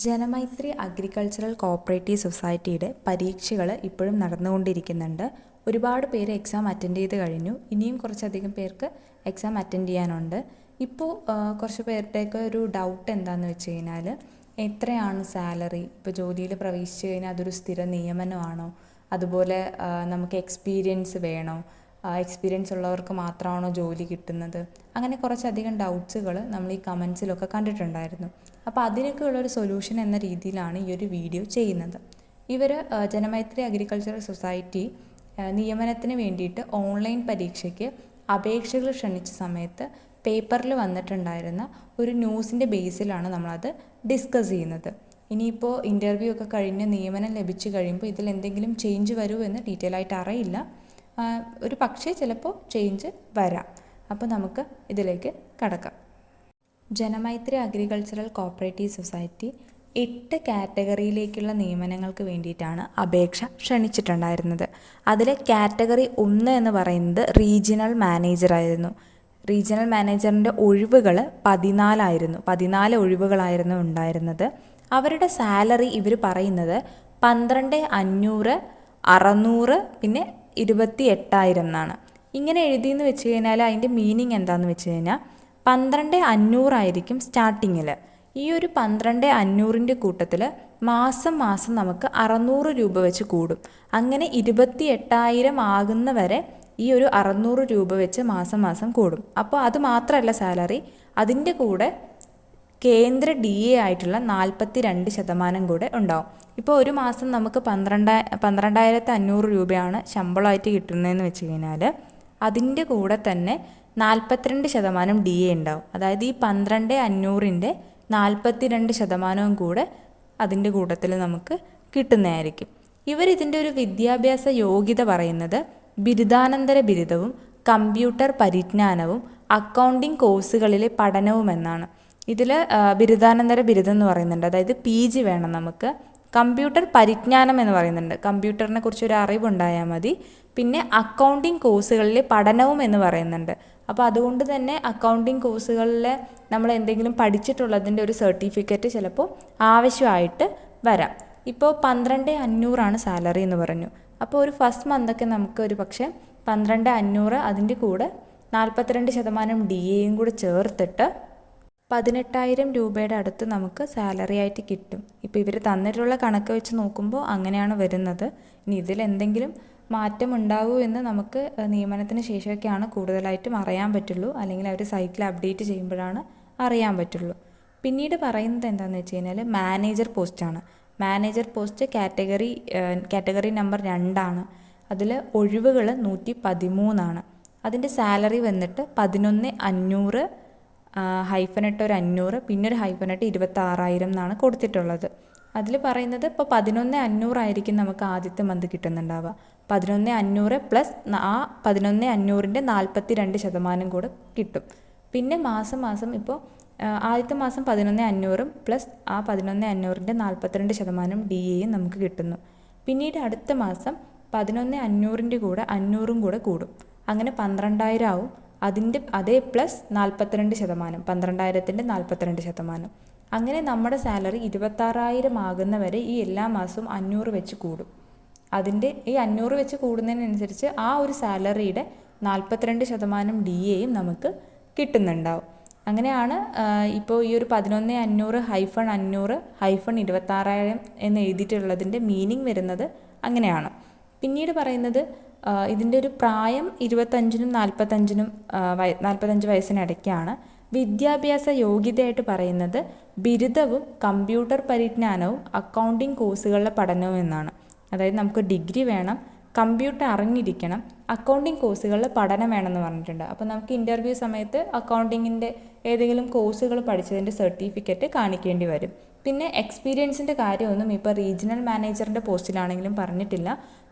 Janamaithri agricultural cooperative സൊസൈറ്റിയുടെ പരീക്ഷകൾ ഇപ്പോഴും നടന്നുകൊണ്ടിരിക്കുന്നുണ്ട്. ഒരുപാട് പേര് എക്സാം അറ്റൻഡ് ചെയ്ത് കഴിഞ്ഞു. ഇനിയും കുറച്ചധികം പേർക്ക് എക്സാം അറ്റൻഡ് ചെയ്യാനുണ്ട്. ഇപ്പോൾ കുറച്ച് പേരുടെയൊക്കെ ഒരു ഡൗട്ട് എന്താണെന്ന് വെച്ച് കഴിഞ്ഞാൽ, എത്രയാണ് സാലറി? ഇപ്പോൾ ജോലിയിൽ പ്രവേശിച്ച് കഴിഞ്ഞാൽ അതൊരു സ്ഥിര നിയമനമാണോ? അതുപോലെ നമുക്ക് എക്സ്പീരിയൻസ് വേണോ? എക്സ്പീരിയൻസ് ഉള്ളവർക്ക് മാത്രമാണോ ജോലി കിട്ടുന്നത്? അങ്ങനെ കുറച്ചധികം ഡൗട്ട്സുകൾ നമ്മൾ ഈ കമൻസിലൊക്കെ കണ്ടിട്ടുണ്ടായിരുന്നു. അപ്പോൾ അതിനൊക്കെ ഉള്ളൊരു സൊല്യൂഷൻ എന്ന രീതിയിലാണ് ഈ ഒരു വീഡിയോ ചെയ്യുന്നത്. ഇവർ ജനമൈത്രി അഗ്രികൾച്ചറൽ സൊസൈറ്റി നിയമനത്തിന് വേണ്ടിയിട്ട് ഓൺലൈൻ പരീക്ഷയ്ക്ക് അപേക്ഷകൾ ക്ഷണിച്ച സമയത്ത് പേപ്പറിൽ വന്നിട്ടുണ്ടായിരുന്ന ഒരു ന്യൂസിൻ്റെ ബേസിലാണ് നമ്മളത് ഡിസ്കസ് ചെയ്യുന്നത്. ഇനിയിപ്പോൾ ഇൻ്റർവ്യൂ ഒക്കെ കഴിഞ്ഞ് നിയമനം ലഭിച്ചു കഴിയുമ്പോൾ ഇതിൽ എന്തെങ്കിലും ചേഞ്ച് വരുമോ എന്ന് ഡീറ്റെയിൽ ആയിട്ട് അറിയില്ല. ഒരു പക്ഷേ ചിലപ്പോൾ ചേഞ്ച് വരാം. അപ്പോൾ നമുക്ക് ഇതിലേക്ക് കടക്കാം. ജനമൈത്രി അഗ്രികൾച്ചറൽ കോഓപ്പറേറ്റീവ് സൊസൈറ്റി 8 കാറ്റഗറിയിലേക്കുള്ള നിയമനങ്ങൾക്ക് വേണ്ടിയിട്ടാണ് അപേക്ഷ ക്ഷണിച്ചിട്ടുണ്ടായിരുന്നത്. അതിൽ കാറ്റഗറി 1 എന്ന് പറയുന്നത് റീജിയണൽ മാനേജറായിരുന്നു. റീജിയണൽ മാനേജറിൻ്റെ ഒഴിവുകൾ 14 ഒഴിവുകളായിരുന്നു ഉണ്ടായിരുന്നത്. അവരുടെ സാലറി ഇവർ പറയുന്നത് 12,500, 600 പിന്നെ 28,000 എന്നാണ്. ഇങ്ങനെ എഴുതിയെന്ന് വെച്ച് കഴിഞ്ഞാൽ അതിൻ്റെ മീനിങ് എന്താണെന്ന് വെച്ച് കഴിഞ്ഞാൽ 12,500 ആയിരിക്കും സ്റ്റാർട്ടിങ്ങിൽ. ഈ ഒരു 12,500ൻ്റെ കൂട്ടത്തിൽ മാസം നമുക്ക് 600 രൂപ വെച്ച് കൂടും. അങ്ങനെ 28,000 ആകുന്ന വരെ ഈ ഒരു 600 രൂപ വെച്ച് മാസം കൂടും. അപ്പോൾ അത് മാത്രമല്ല സാലറി, അതിൻ്റെ കൂടെ കേന്ദ്ര DA ആയിട്ടുള്ള 42% കൂടെ ഉണ്ടാവും. ഇപ്പോൾ ഒരു മാസം നമുക്ക് 12,500 രൂപയാണ് ശമ്പളമായിട്ട് കിട്ടുന്നതെന്ന് വെച്ച് കഴിഞ്ഞാൽ അതിൻ്റെ കൂടെ തന്നെ 42% DA ഉണ്ടാവും. അതായത് ഈ 12,500ൻ്റെ 42% കൂടെ അതിൻ്റെ കൂട്ടത്തിൽ നമുക്ക് കിട്ടുന്നതായിരിക്കും. ഇവരിതിൻ്റെ ഒരു വിദ്യാഭ്യാസ യോഗ്യത പറയുന്നത് ബിരുദാനന്തര ബിരുദവും കമ്പ്യൂട്ടർ പരിജ്ഞാനവും അക്കൗണ്ടിംഗ് കോഴ്സുകളിലെ പഠനവും എന്നാണ്. ഇതിൽ ബിരുദാനന്തര ബിരുദം എന്ന് പറയുന്നുണ്ട്, അതായത് PG വേണം നമുക്ക്. കമ്പ്യൂട്ടർ പരിജ്ഞാനം എന്ന് പറയുന്നുണ്ട്, കമ്പ്യൂട്ടറിനെ കുറിച്ചൊരു അറിവുണ്ടായാൽ മതി. പിന്നെ അക്കൗണ്ടിംഗ് കോഴ്സുകളിലെ പഠനവും എന്ന് പറയുന്നുണ്ട്. അപ്പോൾ അതുകൊണ്ട് തന്നെ അക്കൗണ്ടിംഗ് കോഴ്സുകളിൽ നമ്മൾ എന്തെങ്കിലും പഠിച്ചിട്ടുള്ളതിൻ്റെ ഒരു സർട്ടിഫിക്കറ്റ് ചിലപ്പോൾ ആവശ്യമായിട്ട് വരാം. ഇപ്പോൾ 12,500 സാലറി എന്ന് പറഞ്ഞു. അപ്പോൾ ഒരു ഫസ്റ്റ് മന്തൊക്കെ നമുക്ക് ഒരു പക്ഷേ 12,500 അതിൻ്റെ കൂടെ 42% DAയും കൂടെ ചേർത്തിട്ട് 18,000 രൂപയുടെ അടുത്ത് നമുക്ക് സാലറി ആയിട്ട് കിട്ടും. ഇപ്പോൾ ഇവർ തന്നിട്ടുള്ള കണക്ക് വെച്ച് നോക്കുമ്പോൾ അങ്ങനെയാണ് വരുന്നത്. ഇനി ഇതിലെന്തെങ്കിലും മാറ്റം ഉണ്ടാവൂ എന്ന് നമുക്ക് നിയമനത്തിന് ശേഷമൊക്കെയാണ് കൂടുതലായിട്ടും അറിയാൻ പറ്റുള്ളൂ, അല്ലെങ്കിൽ അവർ സൈറ്റിൽ അപ്ഡേറ്റ് ചെയ്യുമ്പോഴാണ് അറിയാൻ പറ്റുള്ളൂ. പിന്നീട് പറയുന്നത് എന്താണെന്ന് വെച്ച് കഴിഞ്ഞാൽ മാനേജർ പോസ്റ്റാണ്. മാനേജർ പോസ്റ്റ് കാറ്റഗറി നമ്പർ 2 അതിൽ ഒഴിവുകൾ 113. അതിൻ്റെ സാലറി വന്നിട്ട് 11,500 -8 ഒരു 500 പിന്നെ ഒരു -8 26,000 എന്നാണ് കൊടുത്തിട്ടുള്ളത്. അതിൽ പറയുന്നത് ഇപ്പോൾ 11,500 ആയിരിക്കും നമുക്ക് ആദ്യത്തെ മന്ത് കിട്ടുന്നുണ്ടാവുക. 11,500 പ്ലസ് ആ 11,500ൻ്റെ 42% കൂടെ കിട്ടും. പിന്നെ മാസം ഇപ്പോൾ ആദ്യത്തെ മാസം 11,500 പ്ലസ് ആ 11,500ൻ്റെ 42% DAയും നമുക്ക് കിട്ടുന്നു. പിന്നീട് അടുത്ത മാസം 11,500ൻ്റെ കൂടെ 500 കൂടെ കൂടും. അങ്ങനെ 12,000 ആവും. അതിൻ്റെ അതേ പ്ലസ് 42%, 12,000ൻ്റെ 42%. അങ്ങനെ നമ്മുടെ സാലറി 26,000 ആകുന്ന വരെ ഈ എല്ലാ മാസവും 500 വെച്ച് കൂടും. അതിൻ്റെ ഈ 500 വെച്ച് കൂടുന്നതിനനുസരിച്ച് ആ ഒരു സാലറിയുടെ 42% DAയും നമുക്ക് കിട്ടുന്നുണ്ടാവും. അങ്ങനെയാണ് ഇപ്പോൾ ഈ ഒരു 11,500 -500 -26,000 എന്ന് എഴുതിയിട്ടുള്ളതിൻ്റെ മീനിങ് വരുന്നത് അങ്ങനെയാണ്. പിന്നീട് പറയുന്നത് ഇതിൻ്റെ ഒരു പ്രായം 25-നും 45 വയസ്സിനിടയ്ക്കാണ്. വിദ്യാഭ്യാസ യോഗ്യതയായിട്ട് പറയുന്നത് ബിരുദവും കമ്പ്യൂട്ടർ പരിജ്ഞാനവും അക്കൗണ്ടിംഗ് കോഴ്സുകളുടെ പഠനവും എന്നാണ്. അതായത് നമുക്ക് ഡിഗ്രി വേണം, കമ്പ്യൂട്ടർ അറിഞ്ഞിരിക്കണം, അക്കൗണ്ടിംഗ് കോഴ്സുകളിൽ പഠനം വേണമെന്ന് പറഞ്ഞിട്ടുണ്ട്. അപ്പോൾ നമുക്ക് ഇൻ്റർവ്യൂ സമയത്ത് അക്കൗണ്ടിങ്ങിൻ്റെ ഏതെങ്കിലും കോഴ്സുകൾ പഠിച്ചതിൻ്റെ സർട്ടിഫിക്കറ്റ് കാണിക്കേണ്ടി വരും. പിന്നെ എക്സ്പീരിയൻസിൻ്റെ കാര്യമൊന്നും ഇപ്പോൾ റീജിയണൽ മാനേജറിൻ്റെ പോസ്റ്റിലാണെങ്കിലും പറഞ്ഞിട്ടില്ല,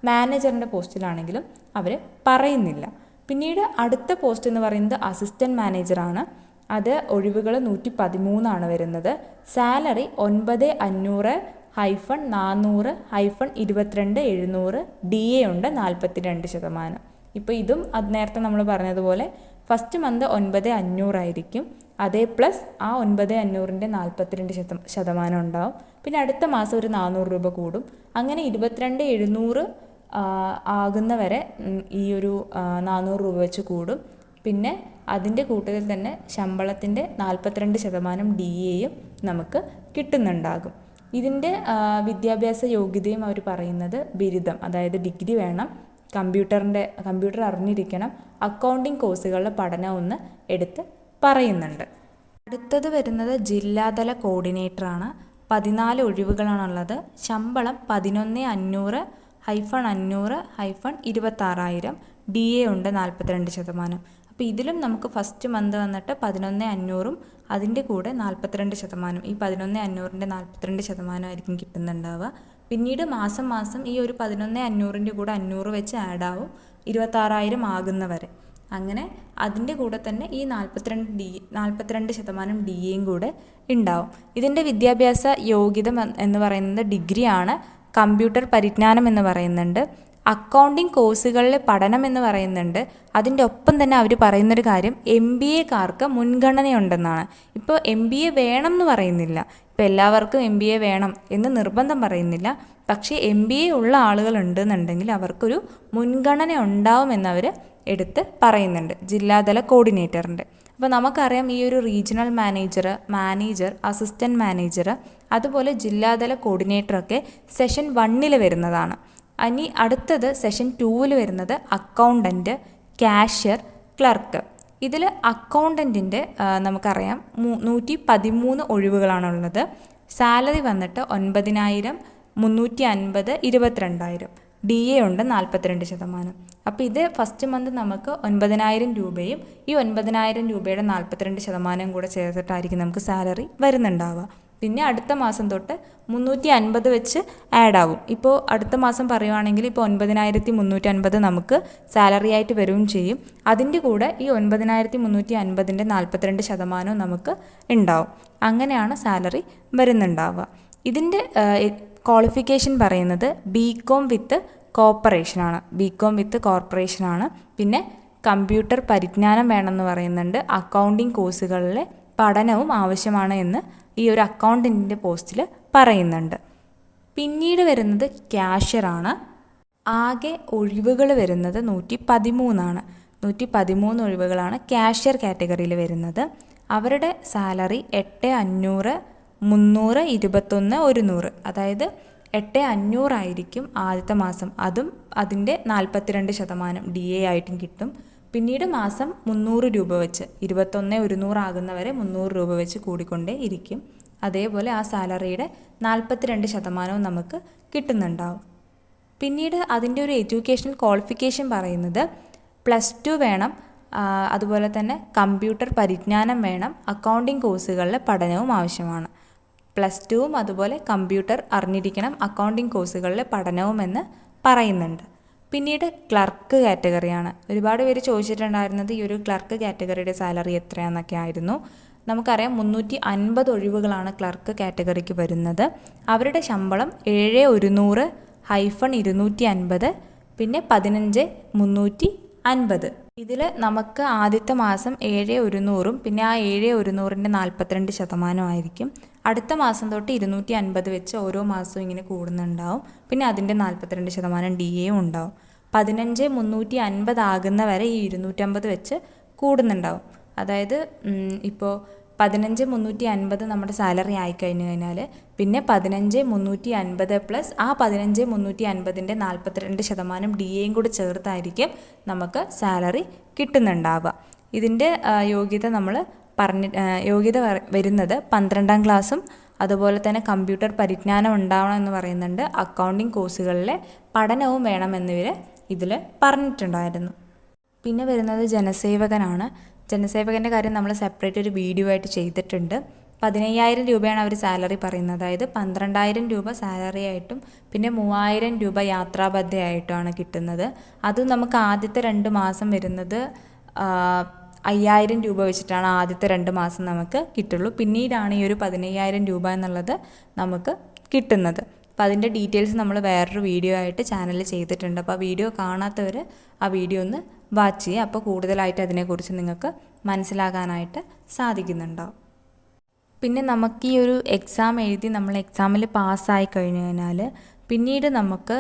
മാനേജറിൻ്റെ പോസ്റ്റിലാണെങ്കിലും അവർ പറയുന്നില്ല. പിന്നീട് അടുത്ത പോസ്റ്റ് എന്ന് പറയുന്നത് അസിസ്റ്റൻറ്റ് മാനേജറാണ്. അത് ഒഴിവുകൾ 113 വരുന്നത്. സാലറി 9,500 -400 -22,700 DA ഉണ്ട് 42%. ഇപ്പോൾ ഇതും നേരത്തെ നമ്മൾ പറഞ്ഞതുപോലെ ഫസ്റ്റ് മന്ത് 9,500 ആയിരിക്കും. അതേ പ്ലസ് ആ 9500ൻ്റെ 42% ഉണ്ടാവും. പിന്നെ അടുത്ത മാസം ഒരു 400 രൂപ കൂടും. അങ്ങനെ 22,700 ആകുന്നവരെ ഈ ഒരു 400 രൂപ വെച്ച് കൂടും. പിന്നെ അതിൻ്റെ കൂട്ടത്തിൽ തന്നെ ശമ്പളത്തിൻ്റെ 42% DAയും നമുക്ക് കിട്ടുന്നുണ്ടാകും. ഇതിൻ്റെ വിദ്യാഭ്യാസ യോഗ്യതയും അവർ പറയുന്നത് ബിരുദം, അതായത് ഡിഗ്രി വേണം, കമ്പ്യൂട്ടർ അറിഞ്ഞിരിക്കണം, അക്കൗണ്ടിങ് കോഴ്സുകളുടെ പഠനം ഒന്ന് എടുത്ത് പറയുന്നുണ്ട്. അടുത്തത് വരുന്നത് ജില്ലാതല കോർഡിനേറ്ററാണ്. 14 ഒഴിവുകളാണുള്ളത്. ശമ്പളം 11,500-500-26,000. DA ഉണ്ട് 42%. അപ്പോൾ ഇതിലും നമുക്ക് ഫസ്റ്റ് മന്ത് വന്നിട്ട് 11,500 അതിൻ്റെ കൂടെ 42%, ഈ 11,500ൻ്റെ 42% ആയിരിക്കും കിട്ടുന്നുണ്ടാവുക. പിന്നീട് മാസം മാസം ഈ ഒരു 11,500ൻ്റെ കൂടെ 500 വെച്ച് ആഡ് ആവും 26,000 ആകുന്നവരെ. അങ്ങനെ അതിൻ്റെ കൂടെ തന്നെ ഈ 42% DAയും കൂടെ ഉണ്ടാവും. ഇതിൻ്റെ വിദ്യാഭ്യാസ യോഗ്യത എന്ന് പറയുന്നത് ഡിഗ്രിയാണ്. കമ്പ്യൂട്ടർ പരിജ്ഞാനം എന്ന് പറയുന്നുണ്ട്. അക്കൗണ്ടിങ് കോഴ്സുകളിലെ പഠനം എന്ന് പറയുന്നുണ്ട്. അതിൻ്റെ ഒപ്പം തന്നെ അവർ പറയുന്നൊരു കാര്യം MBAക്കാർക്ക് മുൻഗണനയുണ്ടെന്നാണ്. ഇപ്പോൾ MBA വേണം എന്ന് പറയുന്നില്ല, ഇപ്പോൾ എല്ലാവർക്കും MBA വേണം എന്ന് നിർബന്ധം പറയുന്നില്ല. പക്ഷേ MBA ഉള്ള ആളുകൾ ഉണ്ടെന്നുണ്ടെങ്കിൽ അവർക്കൊരു മുൻഗണന ഉണ്ടാവുമെന്നവർ എടുത്ത് പറയുന്നുണ്ട് ജില്ലാതല കോർഡിനേറ്ററിൻ്റെ. അപ്പോൾ നമുക്കറിയാം ഈ ഒരു റീജിയണൽ മാനേജർ, അസിസ്റ്റൻറ്റ് മാനേജർ, അതുപോലെ ജില്ലാതല കോർഡിനേറ്ററൊക്കെ സെഷൻ 1 വരുന്നതാണ്. ഇനി അടുത്തത് സെഷൻ 2 വരുന്നത് അക്കൗണ്ടൻറ്റ്, കാഷ്യർ, ക്ലർക്ക്. ഇതിൽ അക്കൗണ്ടൻറ്റിൻ്റെ നമുക്കറിയാം 113 ഒഴിവുകളാണുള്ളത്. സാലറി വന്നിട്ട് 9,000, 350, 22,000. DA ഉണ്ട് 42%. അപ്പോൾ ഇത് ഫസ്റ്റ് മന്ത് നമുക്ക് 9,000 രൂപയും ഈ 9,000 രൂപയുടെ 42% കൂടെ ചേർത്തിട്ടായിരിക്കും നമുക്ക് സാലറി വരുന്നുണ്ടാവുക. പിന്നെ അടുത്ത മാസം തൊട്ട് 350 വെച്ച് ആഡ് ആവും. ഇപ്പോൾ അടുത്ത മാസം പറയുവാണെങ്കിൽ ഇപ്പോൾ 9,350 നമുക്ക് സാലറി ആയിട്ട് വരികയും ചെയ്യും. അതിൻ്റെ കൂടെ ഈ 9,350ൻ്റെ 42% നമുക്ക് ഉണ്ടാവും. അങ്ങനെയാണ് സാലറി വരുന്നുണ്ടാവുക. ഇതിൻ്റെ ക്വാളിഫിക്കേഷൻ പറയുന്നത് BCom വിത്ത് കോർപ്പറേഷനാണ്. പിന്നെ കമ്പ്യൂട്ടർ പരിജ്ഞാനം വേണമെന്ന് പറയുന്നുണ്ട്. അക്കൗണ്ടിങ് കോഴ്സുകളിലെ പഠനവും ആവശ്യമാണ് എന്ന് ഈ ഒരു അക്കൗണ്ടൻറ്റിൻ്റെ പോസ്റ്റിൽ പറയുന്നുണ്ട്. പിന്നീട് വരുന്നത് കാഷ്യറാണ്. ആകെ ഒഴിവുകൾ വരുന്നത് 113 113 ഒഴിവുകളാണ് കാഷ്യർ കാറ്റഗറിയിൽ വരുന്നത്. അവരുടെ സാലറി 8,500, 300, 21, 100. അതായത് 8,500 ആയിരിക്കും ആദ്യത്തെ മാസം. അതും അതിൻ്റെ 42% DA ആയിട്ടും കിട്ടും. പിന്നീട് മാസം 300 രൂപ വെച്ച് 21, 100 ആകുന്നവരെ 300 രൂപ വെച്ച് കൂടിക്കൊണ്ടേ ഇരിക്കും. അതേപോലെ ആ സാലറിയുടെ 42% നമുക്ക് കിട്ടുന്നുണ്ടാവും. പിന്നീട് അതിൻ്റെ ഒരു എഡ്യൂക്കേഷണൽ ക്വാളിഫിക്കേഷൻ പറയുന്നത് +2 വേണം, അതുപോലെ തന്നെ കമ്പ്യൂട്ടർ പരിജ്ഞാനം വേണം, അക്കൗണ്ടിങ് കോഴ്സുകളിലെ പഠനവും ആവശ്യമാണ്. +2 അതുപോലെ കമ്പ്യൂട്ടർ അറിഞ്ഞിരിക്കണം, അക്കൗണ്ടിങ് കോഴ്സുകളിലെ പഠനവും എന്ന് പറയുന്നുണ്ട്. പിന്നീട് ക്ലർക്ക് കാറ്റഗറിയാണ്. ഒരുപാട് പേര് ചോദിച്ചിട്ടുണ്ടായിരുന്നത് ഈ ഒരു ക്ലർക്ക് കാറ്റഗറിയുടെ സാലറി എത്രയാണെന്നൊക്കെ ആയിരുന്നു. നമുക്കറിയാം 350 ഒഴിവുകളാണ് ക്ലർക്ക് കാറ്റഗറിക്ക് വരുന്നത്. അവരുടെ ശമ്പളം 7,100-250, പിന്നെ 15,350. ഇതിൽ നമുക്ക് ആദ്യത്തെ മാസം 7,100 പിന്നെ ആ 7,100ൻ്റെ 42% ആയിരിക്കും. അടുത്ത മാസം തൊട്ട് 250 വെച്ച് ഓരോ മാസവും ഇങ്ങനെ കൂടുന്നുണ്ടാവും. പിന്നെ അതിൻ്റെ 42% DAയും ഉണ്ടാവും. 15,350 ആകുന്നവരെ ഈ 250 വെച്ച് കൂടുന്നുണ്ടാവും. അതായത് ഇപ്പോൾ 15,350 നമ്മുടെ സാലറി ആയിക്കഴിഞ്ഞ് കഴിഞ്ഞാൽ പിന്നെ 15,350 പ്ലസ് ആ 15,350ൻ്റെ 42% DAയും കൂടി ചേർത്തായിരിക്കും നമുക്ക് സാലറി കിട്ടുന്നുണ്ടാവുക. ഇതിൻ്റെ യോഗ്യത യോഗ്യത വരുന്നത് 12ാം ക്ലാസ്സും അതുപോലെ തന്നെ കമ്പ്യൂട്ടർ പരിജ്ഞാനം ഉണ്ടാവണം എന്ന് പറയുന്നുണ്ട്. അക്കൗണ്ടിങ് കോഴ്സുകളിലെ പഠനവും വേണമെന്നിവർ ഇതിൽ പറഞ്ഞിട്ടുണ്ടായിരുന്നു. പിന്നെ വരുന്നത് ജനസേവകനാണ്. ജനസേവകൻ്റെ കാര്യം നമ്മൾ സെപ്പറേറ്റ് ഒരു വീഡിയോ ആയിട്ട് ചെയ്തിട്ടുണ്ട്. 15,000 രൂപയാണ് അവർ സാലറി പറയുന്നത്. അതായത് 12,000 രൂപ സാലറി ആയിട്ടും പിന്നെ 3,000 രൂപ യാത്രാബദ്ധയായിട്ടുമാണ് കിട്ടുന്നത്. അതും നമുക്ക് ആദ്യത്തെ 2 മാസം വരുന്നത് 5,000 രൂപ വെച്ചിട്ടാണ് ആദ്യത്തെ 2 മാസം നമുക്ക് കിട്ടുള്ളൂ. പിന്നീടാണ് ഈ ഒരു 15,000 രൂപ എന്നുള്ളത് നമുക്ക് കിട്ടുന്നത്. അപ്പോൾ അതിൻ്റെ ഡീറ്റെയിൽസ് നമ്മൾ വേറൊരു വീഡിയോ ആയിട്ട് ചാനലിൽ ചെയ്തിട്ടുണ്ട്. അപ്പോൾ ആ വീഡിയോ കാണാത്തവർ ആ വീഡിയോ ഒന്ന് വാച്ച് ചെയ്യുക. അപ്പോൾ കൂടുതലായിട്ട് അതിനെക്കുറിച്ച് നിങ്ങൾക്ക് മനസ്സിലാകാനായിട്ട് സാധിക്കുന്നുണ്ടാവും. പിന്നെ നമുക്ക് ഈ ഒരു എക്സാം എഴുതി നമ്മൾ എക്സാമിൽ പാസ്സായി കഴിഞ്ഞു കഴിഞ്ഞാൽ പിന്നീട് നമുക്ക്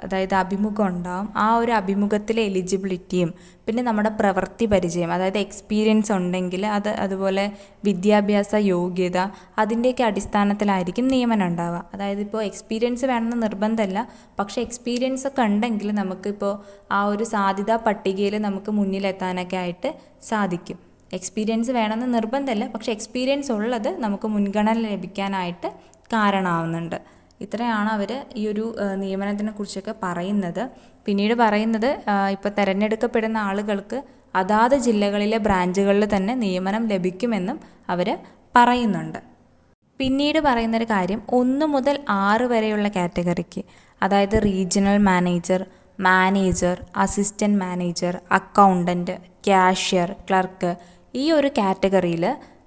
അതായത് അഭിമുഖം ഉണ്ടാവും. ആ ഒരു അഭിമുഖത്തിലെ എലിജിബിലിറ്റിയും പിന്നെ നമ്മുടെ പ്രവൃത്തി പരിചയം, അതായത് എക്സ്പീരിയൻസ് ഉണ്ടെങ്കിൽ അതുപോലെ വിദ്യാഭ്യാസ യോഗ്യത, അതിൻ്റെയൊക്കെ അടിസ്ഥാനത്തിലായിരിക്കും നിയമനം ഉണ്ടാവുക. അതായത് ഇപ്പോൾ എക്സ്പീരിയൻസ് വേണമെന്ന് നിർബന്ധമല്ല, പക്ഷേ എക്സ്പീരിയൻസ് ഒക്കെ ഉണ്ടെങ്കിൽ നമുക്കിപ്പോൾ ആ ഒരു സാധ്യതാ പട്ടികയിൽ നമുക്ക് മുന്നിലെത്താനൊക്കെ ആയിട്ട് സാധിക്കും. എക്സ്പീരിയൻസ് വേണമെന്ന് നിർബന്ധമല്ല, പക്ഷേ എക്സ്പീരിയൻസ് ഉള്ളത് നമുക്ക് മുൻഗണന ലഭിക്കാനായിട്ട് കാരണമാവുന്നുണ്ട്. ഇത്രയാണ് അവർ ഈ ഒരു നിയമനത്തിനെ കുറിച്ചൊക്കെ പറയുന്നത്. പിന്നീട് പറയുന്നത് ഇപ്പോൾ തിരഞ്ഞെടുക്കപ്പെടുന്ന ആളുകൾക്ക് അതാത് ജില്ലകളിലെ ബ്രാഞ്ചുകളിൽ തന്നെ നിയമനം ലഭിക്കുമെന്നും അവർ പറയുന്നുണ്ട്. പിന്നീട് പറയുന്നൊരു കാര്യം 1 മുതൽ 6 വരെയുള്ള കാറ്റഗറിക്ക്, അതായത് regional manager, manager, assistant manager, accountant, cashier, clerk, ഈ ഒരു കാറ്റഗറിയിൽ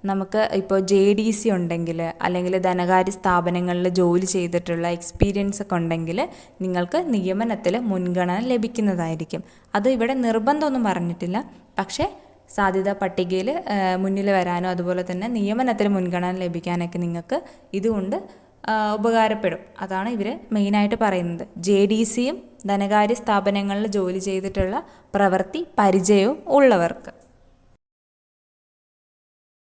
നമുക്ക് ഇപ്പോൾ JDC ഉണ്ടെങ്കിൽ അല്ലെങ്കിൽ ധനകാര്യ സ്ഥാപനങ്ങളിൽ ജോലി ചെയ്തിട്ടുള്ള എക്സ്പീരിയൻസ് ഒക്കെ ഉണ്ടെങ്കിൽ നിങ്ങൾക്ക് നിയമനത്തിൽ മുൻഗണന ലഭിക്കുന്നതായിരിക്കും. അത് ഇവിടെ നിർബന്ധമൊന്നും പറഞ്ഞിട്ടില്ല, പക്ഷേ സാധ്യതാ പട്ടികയിൽ മുന്നിൽ വരാനോ അതുപോലെ തന്നെ നിയമനത്തിൽ മുൻഗണന ലഭിക്കാനൊക്കെ നിങ്ങൾക്ക് ഇതുകൊണ്ട് ഉപകാരപ്പെടും. അതാണ് ഇവർ മെയിനായിട്ട് പറയുന്നത്. JDCയും ധനകാര്യ സ്ഥാപനങ്ങളിൽ ജോലി ചെയ്തിട്ടുള്ള പ്രവൃത്തി പരിചയവും ഉള്ളവർക്ക്.